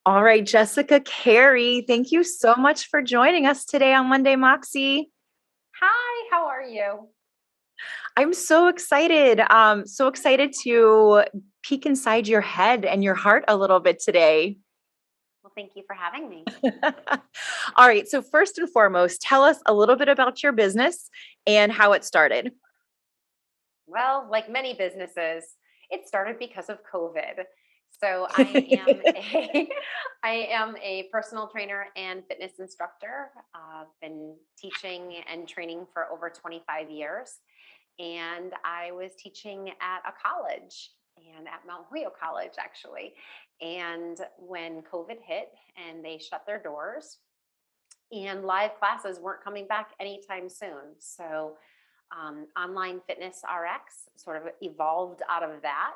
All right, Jessica Carey, thank you so much for joining us today on Monday Moxie. Hi, how are you? I'm so excited to peek inside your head and your heart a little bit today. Well, thank you for having me. All right, so first and foremost, tell us a little bit about your business and how it started. Well, like many businesses, it started because of COVID. So I am a I am a personal trainer and fitness instructor. I've been teaching and training for over 25 years. And I was teaching at a college and at Mount Holyoke College, actually. And when COVID hit and they shut their doors, and live classes weren't coming back anytime soon. So, online fitness RX sort of evolved out of that.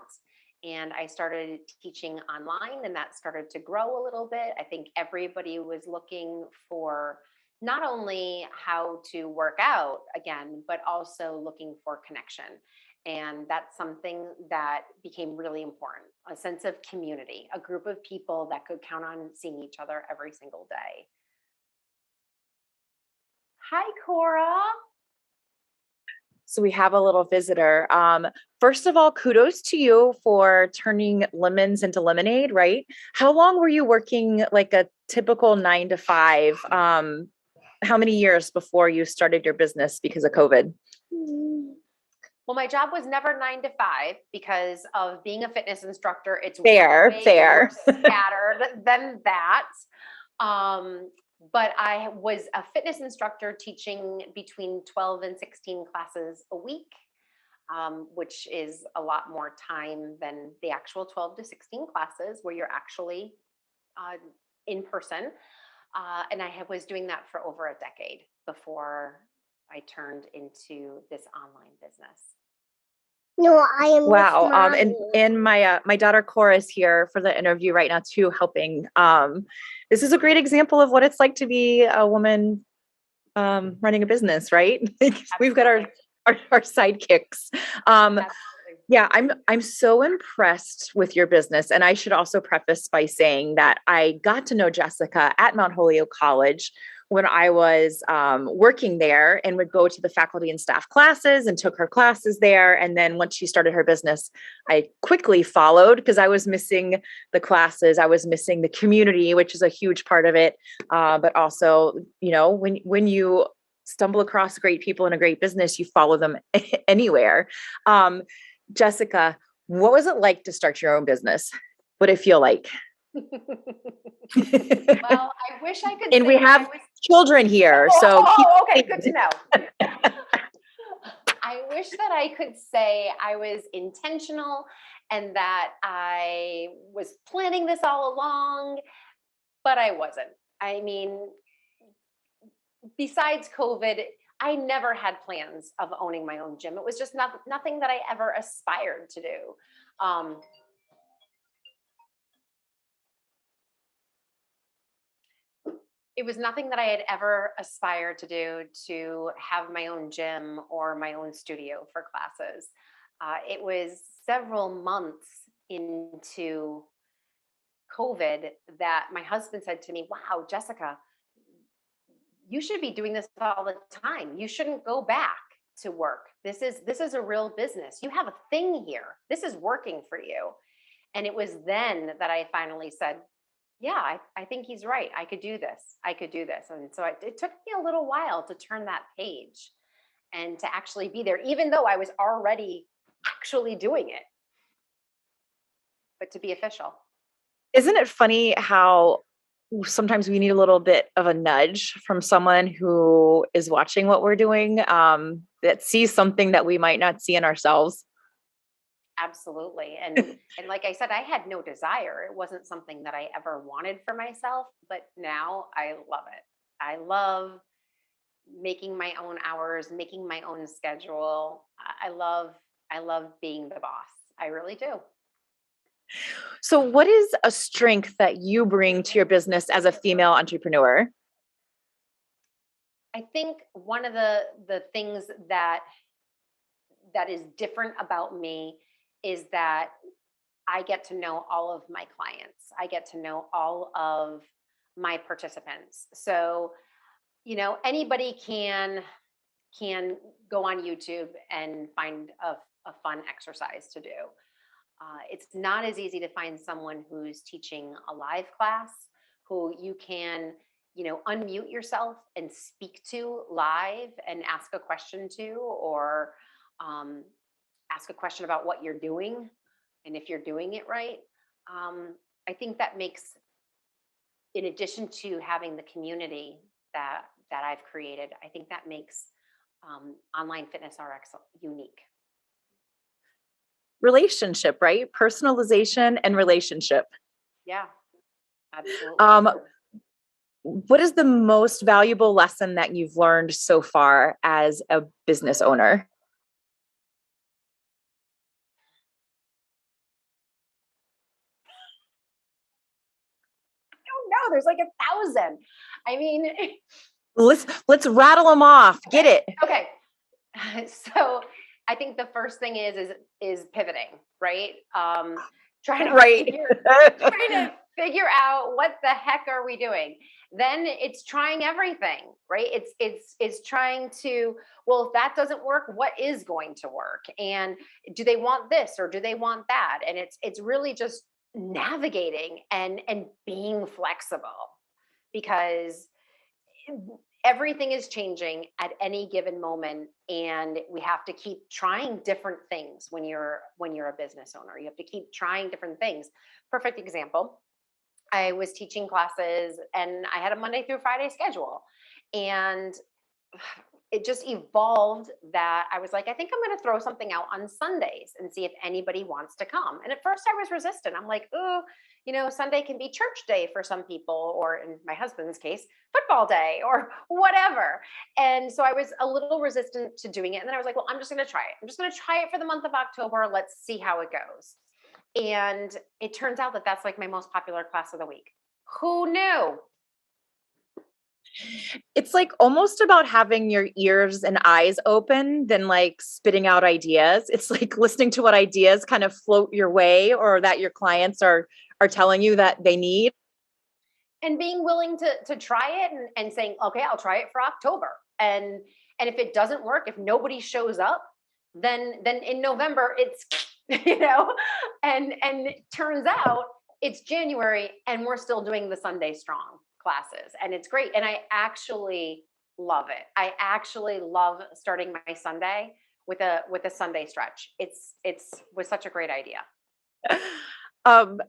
And I started teaching online, and that started to grow a little bit. I think everybody was looking for not only how to work out again, but also looking for connection. And that's something that became really important, a sense of community, a group of people that could count on seeing each other every single day. Hi, Cora. So we have a little visitor. First of all, kudos to you for turning lemons into lemonade, right? How long were you working like a typical 9 to 5? How many years before you started your business because of COVID? Well, my job was never 9 to 5 because of being a fitness instructor. It's Fair, way more fair. scattered than that. Um, but I was a fitness instructor teaching between 12 and 16 classes a week, which is a lot more time than the actual 12 to 16 classes where you're actually uh, in person. And was doing that for over a decade before I turned into this online business. No, I am wow. And my daughter Cora is here for the interview right now too, helping. This is a great example of what it's like to be a woman running a business, right? We've got our sidekicks. Um, yeah, I'm so impressed with your business. And I should also preface by saying that I got to know Jessica at Mount Holyoke College when I was working there and would go to the faculty and staff classes and took her classes there. And then once she started her business, I quickly followed because I was missing the classes. I was missing the community, which is a huge part of it. But also, you know, when you stumble across great people in a great business, you follow them anywhere. Jessica, what was it like to start your own business? What did it feel like? Well, I wish I could And we say that I have was. children here, Oh, so okay, good to know. I wish that I could say I was intentional and that I was planning this all along, but I wasn't. I mean, besides COVID, I never had plans of owning my own gym. It was just nothing that I ever aspired to do. Um, it was nothing that I had ever aspired to do, to have my own gym or my own studio for classes. It was several months into COVID that my husband said to me, "Wow, Jessica, you should be doing this all the time. You shouldn't go back to work. This is a real business. You have a thing here. This is working for you." And it was then that I finally said, yeah, I think he's right. I could do this. I could do this. And so it took me a little while to turn that page and to actually be there, even though I was already actually doing it, but to be official. isn't it funny how sometimes we need a little bit of a nudge from someone who is watching what we're doing, that sees something that we might not see in ourselves? Absolutely. And like I said, I had no desire. It wasn't something that I ever wanted for myself, but now I love it. I love making my own hours, making my own schedule. I love being the boss. I really do. So, what is a strength that you bring to your business as a female entrepreneur? I think one of the things that is different about me is that I get to know all of my clients. I get to know all of my participants. So, anybody can go on YouTube and find a fun exercise to do. It's not as easy to find someone who's teaching a live class, who you can, unmute yourself and speak to live and ask a question to, or um, ask a question about what you're doing and if you're doing it right. Um, I think that makes, in addition to having the community that I've created, I think that makes online fitness RX unique. Relationship, right? Personalization and relationship. Yeah, absolutely. What is the most valuable lesson that you've learned so far as a business owner? No, there's like 1,000. I mean, Let's rattle them off. Get it. Okay. So I think the first thing is pivoting, right? Trying to Right. trying to figure out what the heck are we doing. Then it's trying everything, right? It's trying to, well, if that doesn't work, what is going to work? And do they want this or do they want that? And it's really just navigating and being flexible, because everything is changing at any given moment, and we have to keep trying different things. When you're a business owner, you have to keep trying different things. Perfect example, I was teaching classes and I had a Monday through Friday schedule, and it just evolved that I was like, I think I'm going to throw something out on Sundays and see if anybody wants to come. And at first I was resistant. I'm like, oh, Sunday can be church day for some people, or in my husband's case, football day or whatever. And so I was a little resistant to doing it. And then I was like, well, I'm just going to try it. I'm just going to try it for the month of October. Let's see how it goes. And it turns out that that's like my most popular class of the week. Who knew? It's like almost about having your ears and eyes open than like spitting out ideas. It's like listening to what ideas kind of float your way or that your clients are telling you that they need. And being willing to try it, and saying, okay, I'll try it for October. And if it doesn't work, if nobody shows up, then in November it's and it turns out it's January and we're still doing the Sunday strong classes, and it's great. And I actually love it. I actually love starting my Sunday with a Sunday stretch. It's was such a great idea. Um,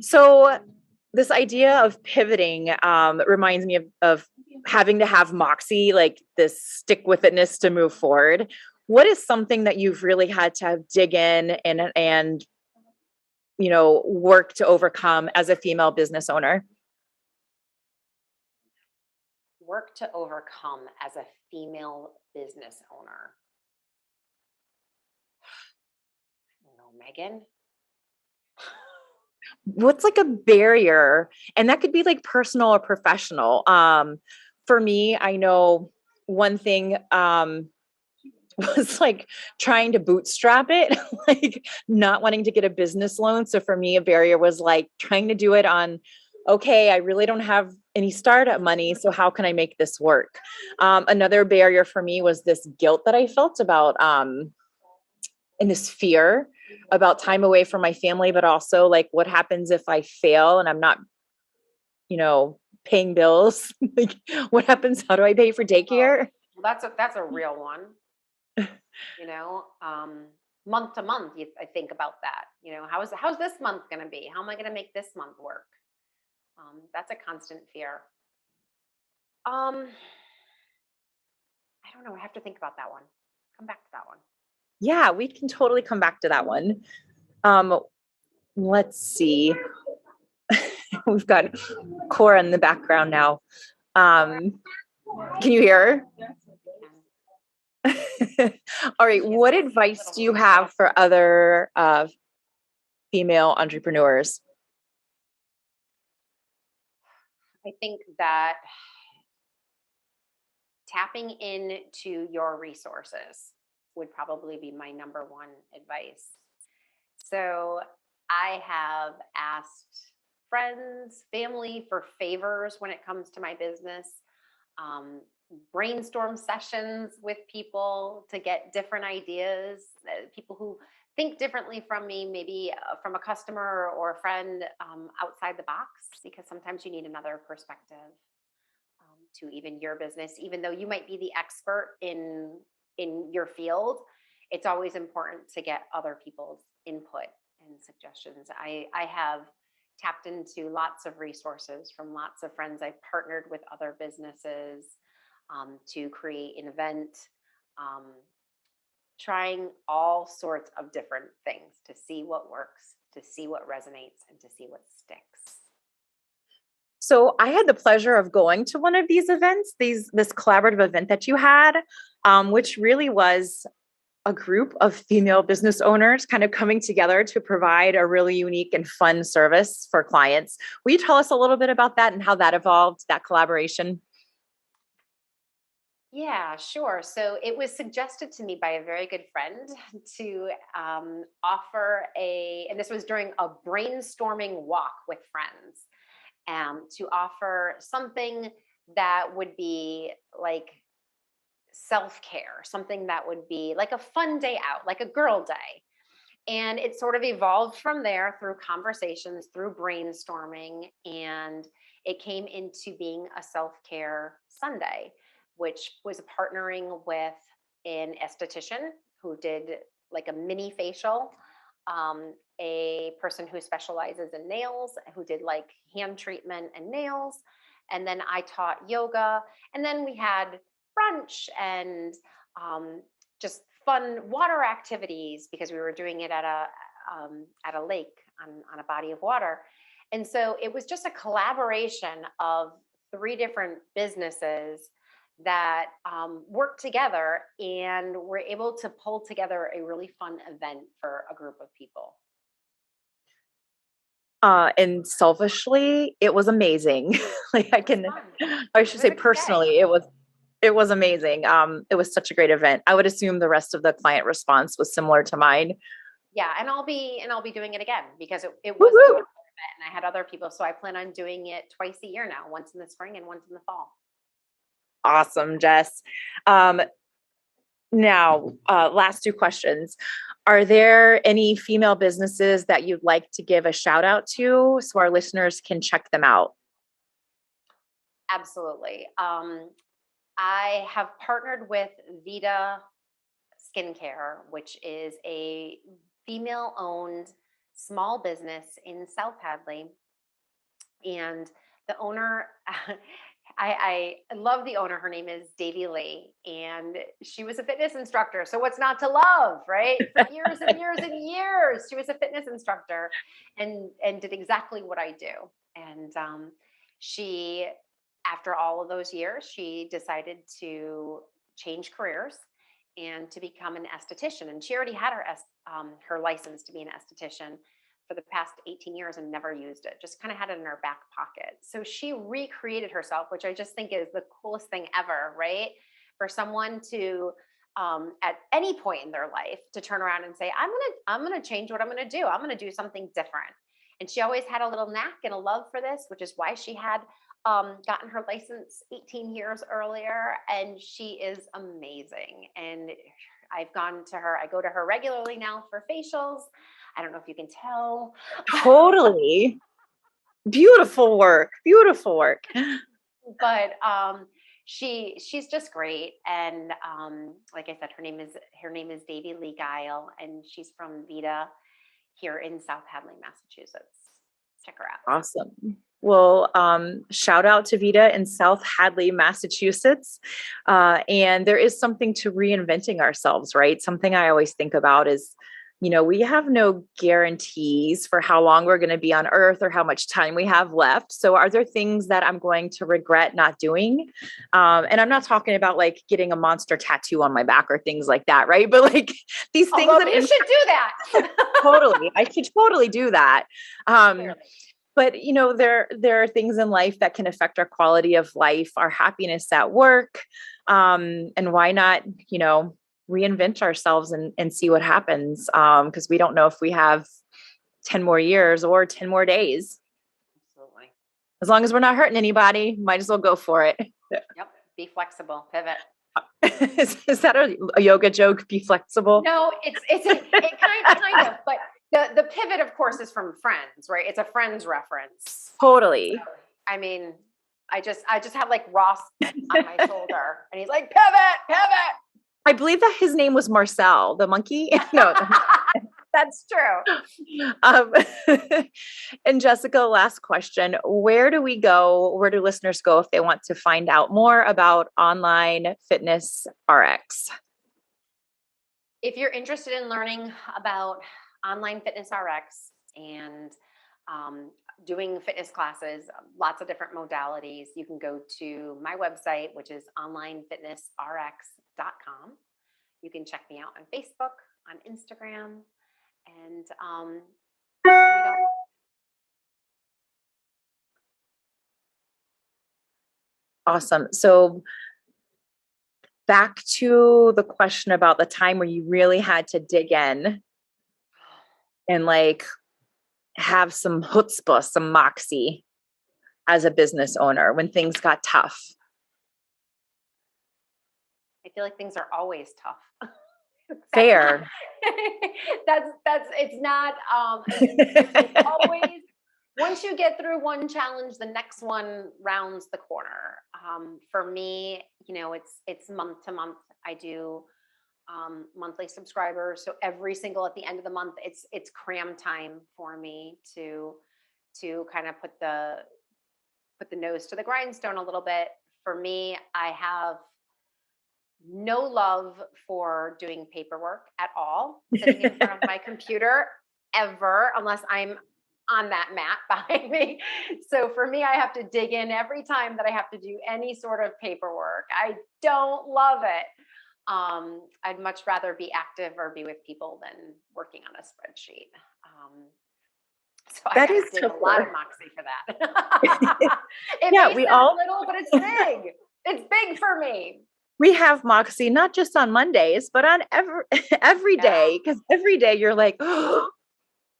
so this idea of pivoting reminds me of having to have Moxie, like this stick with itness to move forward. What is something that you've really had to dig in and work to overcome as a female business owner? Work to overcome as a female business owner. I don't know, Megan. What's like a barrier? And that could be like personal or professional. For me, I know one thing was like trying to bootstrap it, like not wanting to get a business loan. So for me, a barrier was like trying to do it on, okay, I really don't have any startup money. So how can I make this work? Another barrier for me was this guilt that I felt about, and this fear about time away from my family, but also like what happens if I fail and I'm not, paying bills? Like what happens? How do I pay for daycare? Well, that's a real one. Month to month, I think about that. How's this month going to be? How am I going to make this month work? That's a constant fear. I don't know. I have to think about that one. Come back to that one. Yeah, we can totally come back to that one. Let's see. We've got Cora in the background now. Can you hear her? All right. What advice do you have for other female entrepreneurs? I think that tapping into your resources would probably be my number one advice. So I have asked friends, family for favors when it comes to my business, brainstorm sessions with people to get different ideas, people who think differently from me, maybe from a customer or a friend, outside the box, because sometimes you need another perspective to even your business. Even though you might be the expert in your field, it's always important to get other people's input and suggestions. I have tapped into lots of resources from lots of friends. I've partnered with other businesses to create an event, um, trying all sorts of different things to see what works, to see what resonates, and to see what sticks. So I had the pleasure of going to one of these events, this collaborative event that you had, which really was a group of female business owners kind of coming together to provide a really unique and fun service for clients. Will you tell us a little bit about that and how that evolved, that collaboration? Yeah, sure. So it was suggested to me by a very good friend to offer and this was during a brainstorming walk with friends, to offer something that would be like self-care, something that would be like a fun day out, like a girl day. And it sort of evolved from there through conversations, through brainstorming, and it came into being a self-care Sunday, which was partnering with an esthetician who did like a mini facial, a person who specializes in nails, who did like hand treatment and nails. And then I taught yoga. And then we had brunch and just fun water activities because we were doing it at a lake on a body of water. And so it was just a collaboration of three different businesses that worked together and were able to pull together a really fun event for a group of people. And selfishly, it was amazing. Like It was fun. I It should was say a good day. personally, it was amazing. It was such a great event. I would assume the rest of the client response was similar to mine. Yeah, and I'll be doing it again because it was a Woo-hoo! wonderful event and I had other people. So I plan on doing it twice a year now, once in the spring and once in the fall. Awesome, Jess. Um, Now, last two questions. Are there any female businesses that you'd like to give a shout out to so our listeners can check them out? Absolutely. I have partnered with Vita Skincare, which is a female owned small business in South Hadley. And the owner, I love the owner. Her name is Davy Lee, and she was a fitness instructor. So what's not to love, right? For years and years and years, she was a fitness instructor, and did exactly what I do. And she, after all of those years, she decided to change careers and to become an esthetician. And she already had her license to be an esthetician for the past 18 years and never used it, just kind of had it in her back pocket. So she recreated herself, which I just think is the coolest thing ever, right? For someone to, at any point in their life, to turn around and say, I'm gonna change what I'm gonna do. I'm gonna do something different. And she always had a little knack and a love for this, which is why she had gotten her license 18 years earlier. And she is amazing. And I've gone to her, I go to her regularly now for facials. I don't know if you can tell. Totally. Beautiful work. Beautiful work. But she's just great. And like I said, her name is Davy Lee Guile, and she's from Vita here in South Hadley, Massachusetts. Check her out. Awesome. Well, shout out to Vita in South Hadley, Massachusetts. And there is something to reinventing ourselves, right? Something I always think about is, we have no guarantees for how long we're going to be on earth or how much time we have left. So are there things that I'm going to regret not doing? And I'm not talking about like getting a monster tattoo on my back or things like that, right? But like these things that you should do that. Totally. I should totally do that. But there are things in life that can affect our quality of life, our happiness at work. And why not, reinvent ourselves and see what happens. Because we don't know if we have 10 more years or 10 more days. Absolutely. As long as we're not hurting anybody, might as well go for it. Yep. Be flexible, pivot. Is that a yoga joke? Be flexible? No, it kind of, but the pivot, of course, is from Friends, right? It's a Friends reference. Totally. So, I mean, I just have like Ross on my shoulder, and he's like, pivot. I believe that his name was Marcel, the monkey. No, that's true. And Jessica, last question. Where do we go? Where do listeners go if they want to find out more about online fitness RX? If you're interested in learning about online fitness RX and doing fitness classes, lots of different modalities, you can go to my website, which is onlinefitnessrx.com. You can check me out on Facebook, on Instagram, and Awesome. So back to the question about the time where you really had to dig in and like have some chutzpah, some moxie as a business owner when things got tough. I feel like things are always tough. Fair. It's not it's always, once you get through one challenge, the next one rounds the corner. For me, it's month to month. I do monthly subscribers, so every single at the end of the month, it's cram time for me to kind of put the nose to the grindstone a little bit. For me, I have no love for doing paperwork at all, sitting in front of my computer ever, unless I'm on that mat behind me. So for me, I have to dig in every time that I have to do any sort of paperwork. I don't love it. I'd much rather be active or be with people than working on a spreadsheet. So I gotta dig a lot of Moxie for that. We all little, but it's big. It's big for me. We have Moxie not just on Mondays, but on every day, because every day you're like, oh,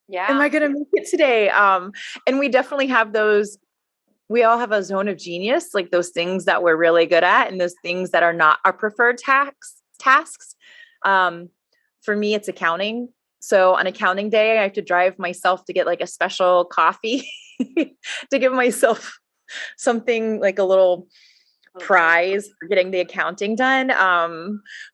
yeah, am I going to make it today? And we definitely have those. We all have a zone of genius, like those things that we're really good at, and those things that are not our preferred tasks. For me, it's accounting. So on accounting day, I have to drive myself to get like a special coffee to give myself something like a little prize for getting the accounting done.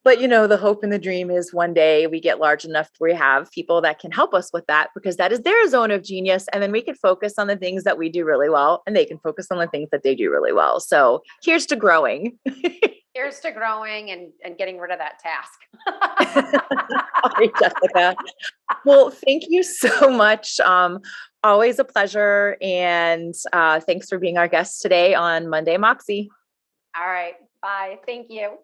But the hope and the dream is one day we get large enough where we have people that can help us with that, because that is their zone of genius. And then we can focus on the things that we do really well, and they can focus on the things that they do really well. So here's to growing. Here's to growing and getting rid of that task. All right, Jessica. Well, thank you so much. Always a pleasure. And thanks for being our guest today on Monday Moxie. All right. Bye. Thank you.